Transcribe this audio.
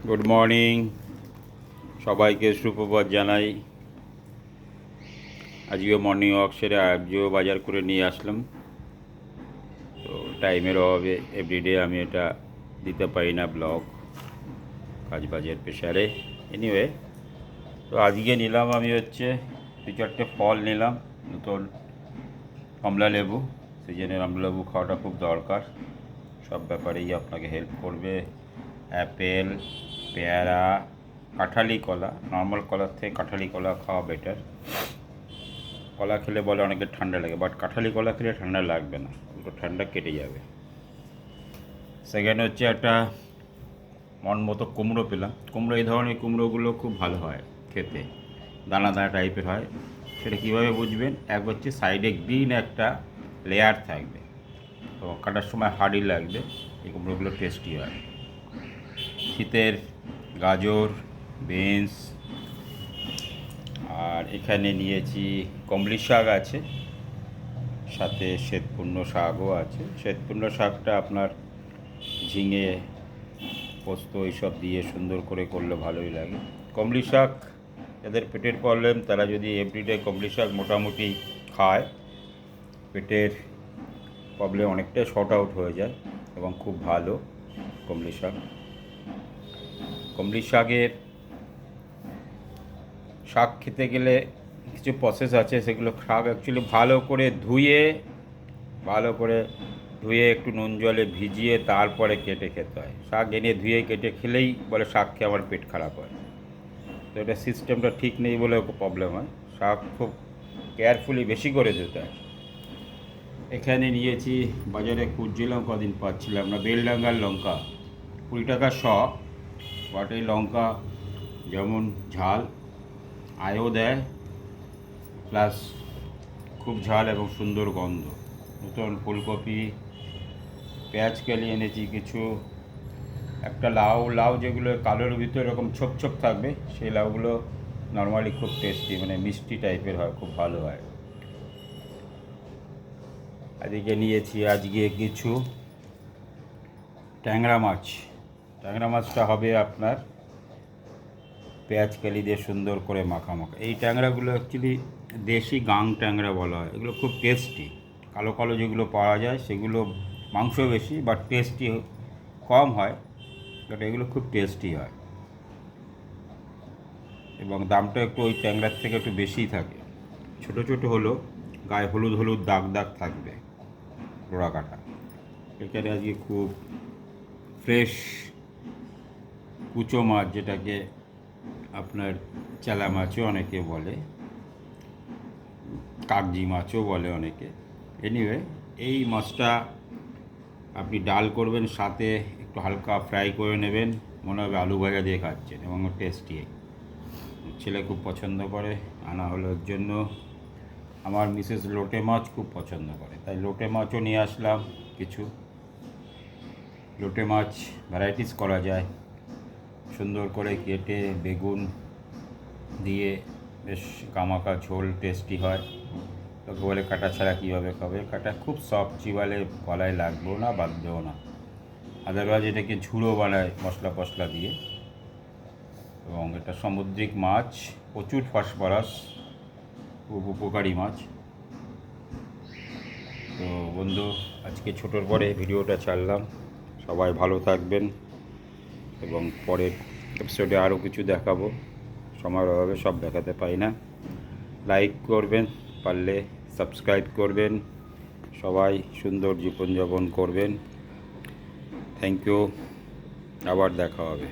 Good morning, সবাইকে সুপ্রভাত জানাই। আজকেও মর্নিং ওয়াক সেরে আজকেও বাজার করে নিয়ে আসলাম। তো টাইমের অভাবে এভরিডে আমি এটা দিতে পারি না ব্লগ, কাজ বাজের প্রেশারে। এনিওয়ে, তো আজকে নিলাম আমি 2-4টে ফল নিলাম। নতুন কমলা লেবু, সিজনের আমলা লেবু খাওয়াটা খুব দরকার, সব ব্যাপারেই আপনাকে হেল্প করবে। অ্যাপেল, পেয়ারা, কাঁঠালি কলা। নর্মাল কলার থেকে কাঁঠালি কলা খাওয়া বেটার। কলা খেলে বলে অনেকে ঠান্ডা লাগে, বাট কাঁঠালি কলা খেলে ঠান্ডা লাগবে না, ওটা ঠান্ডা কেটে যাবে। সেকেন্ড একটা মন মতো কুমড়ো পেলাম। কুমড়ো, এই ধরনের কুমড়োগুলো খুব ভালো হয় খেতে, দানা দানা টাইপের হয়। সেটা কীভাবে বুঝবেন? এক সাইডে গ্রিন একটা লেয়ার থাকবে, তো কাটার সময় হার্ডি লাগবে। এই কুমড়োগুলো টেস্টি হয়। শীতের গাজর, বিনস, আর এখানে নিয়েছি কমলি শাক আছে, সাথে শ্বেতপূর্ণ শাকও আছে। শ্বেতপূর্ণ শাকটা আপনার ঝিঙে, পোস্ত এইসব দিয়ে সুন্দর করে করলে ভালোই লাগে। কমলি শাক, যাদের পেটের প্রবলেম তারা যদি এভরিডে কমলি শাক মোটামুটি খায়, পেটের প্রবলেম অনেকটাই শর্ট আউট হয়ে যায় এবং খুব ভালো কমলি শাক। কমলি শাক খেতে গেলে কিছু প্রসেস আছে, সেগুলো শাক অ্যাকচুয়ালি ভালো করে ধুয়ে একটু নুন জলে ভিজিয়ে তারপরে কেটে খেতে হয়। শাক এনে ধুয়ে কেটে খেলেই বলে শাক খেয়ে আমার পেট খারাপ হয়। তো এটা সিস্টেমটা ঠিক নেই বলে প্রবলেম হয়। শাক খুব কেয়ারফুলি বেশি করে ধুতে হয়। এখানে নিয়েছি, বাজারে খুঁজছিলাম কদিন পাচ্ছিলাম না, বেলডাঙ্গার লঙ্কা, 20 টাকা শ। বাট এই লঙ্কা যেমন ঝাল, আয়ও দেয়, প্লাস খুব ঝাল এবং সুন্দর গন্ধ। নতুন ফুলকপি, পেঁয়াজ কেলি এনেছি কিছু। একটা লাউ যেগুলো কালোর ভিতরে এরকম ছোপ ছোপ থাকবে, সেই লাউগুলো নর্মালি খুব টেস্টি, মানে মিষ্টি টাইপের হয়, খুব ভালো হয়। এদিকে নিয়েছি আজকে কিছু ট্যাংরা মাছ। ট্যাংরা মাছটা হবে আপনার পেঁয়াজ কালি দিয়ে সুন্দর করে মাখা। এই ট্যাংরাগুলো অ্যাকচুয়ালি দেশি গাং ট্যাংরা বলা হয়। এগুলো খুব টেস্টি। কালো কালো যেগুলো পাওয়া যায় সেগুলো মাংস বেশি, বাট টেস্টি কম হয়, বাট এগুলো খুব টেস্টি হয় এবং দামটা একটু ওই ট্যাংরার থেকে একটু বেশিই থাকে। ছোটো ছোটো হলো, গায়ে হলুদ হলুদ দাগ দাগ থাকবে, ডোরা কাটা। এখানে আজকে খুব ফ্রেশ কুচো মাছ, যেটাকে আপনার চেলা মাছও অনেকে বলে, কাগজি মাছও বলে অনেকে। এনিওয়ে, এই মাছটা আপনি ডাল করবেন, সাথে একটু হালকা ফ্রাই করে নেবেন, মনে হবে আলু ভাজা দিয়ে খাচ্ছেন, এবং টেস্টি। ছেলে খুব পছন্দ করে, আনা হলো ওর জন্য। আমার মিসেস লোটে মাছ খুব পছন্দ করে, তাই লোটে মাছও নিয়ে আসলাম কিছু। লোটে মাছ ভ্যারাইটিস করা যায়, সুন্দর করে কেটে বেগুন দিয়ে বেশ গামাকা ঝোল টেস্টি হয়। তোকে বলে কাটা ছাড়া কীভাবে খাবে? কাটা খুব সফট, চিবালে গলায় লাগবেও না, বাঁধবেও না। আদারওয়াইজ এটাকে ঝুড়ো বানায় মশলা ফসলা দিয়ে, এবং এটা সামুদ্রিক মাছ, প্রচুর ফসফরাস, খুব উপকারী মাছ। তো বন্ধু, আজকে ছোটোর পরে ভিডিওটা ছাড়লাম। সবাই ভালো থাকবেন, এবং পরের এপিসোডে আরও কিছু দেখাবো। সময়ের অভাবে সব দেখাতে পারি না। লাইক করবেন, পারলে সাবস্ক্রাইব করবেন। সবাই সুন্দর জীবনযাপন করবেন। থ্যাংক ইউ, আবার দেখা হবে।